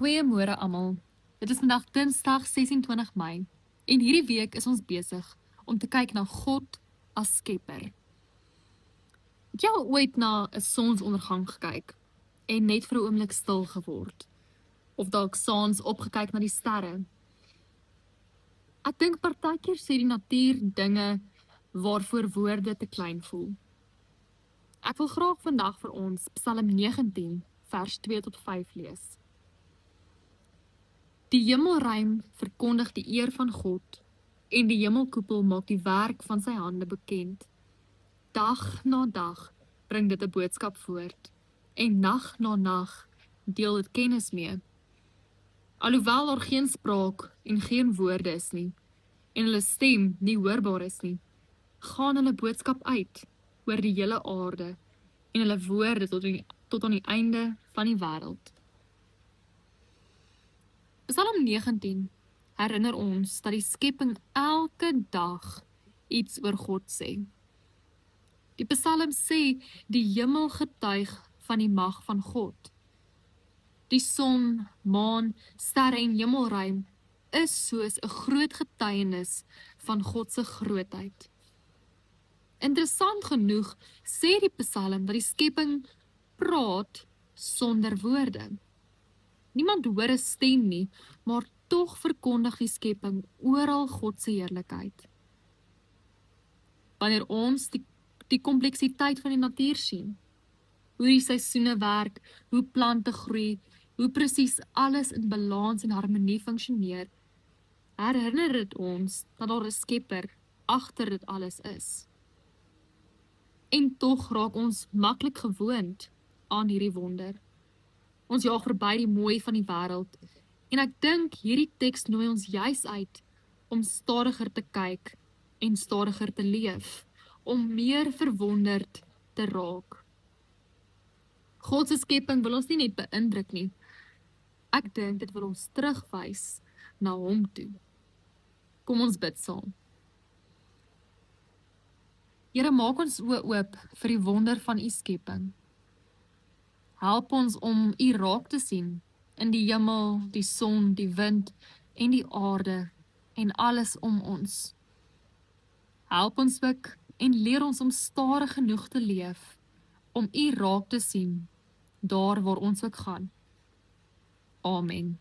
Goeiemôre almal. Dit is vandag Dinsdag 26 Mei en hierdie week is ons besig om te kyk na God as skepper. Het jy al ooit na 'n sonsondergang gekyk en net vir 'n oomblik stil geword? Of dalk saans opgekyk na die sterre? Ek dink partykeer sê die natuur dinge waarvoor woorde te klein voel. Ek wil graag vandag vir ons Psalm 19 vers 2 tot 5 lees. Die hemelruim verkondig die eer van God en die hemelkoepel maak die werk van sy hande bekend. Dag na dag bring dit 'n boodskap voort en nag na nag deel dit kennis mee. Alhoewel daar geen spraak en geen woorde is nie en hulle stem nie hoorbaar is nie, gaan hulle boodskap uit oor die hele aarde en hulle woorde tot aan die einde van die wêreld. Psalm 19 herinner ons dat die skepping elke dag iets oor God sê. Die Psalm sê die hemel getuig van die mag van God. Die son, maan, sterre en hemelruim is soos 'n groot getuienis van God se grootheid. Interessant genoeg sê die Psalm dat die skepping praat sonder woorde. Niemand hoor 'n stem nie, maar tog verkondig die skepping oral God se heerlikheid. Wanneer ons die kompleksiteit van die natuur sien, hoe die seisoene werk, hoe plante groei, hoe presies alles in balans en harmonie funksioneer, herinner dit ons dat daar 'n skepper agter dit alles is. En tog raak ons maklik gewoond aan hierdie wonder. Ons jaag verby die mooi van die wêreld en ek dink hierdie teks nooi ons juis uit om stadiger te kyk en stadiger te leef, om meer verwonderd te raak. God se skepping wil ons nie net beïndruk nie. Ek dink dit wil ons terugwys na hom toe. Kom ons bid saam. Here, maak ons oë oop vir die wonder van u skepping. Help ons om u raak te sien in die hemel, die son, die wind en die aarde en alles om ons. Help ons ook en leer ons om stadig genoeg te leef om u raak te sien daar waar ons ook gaan. Amen.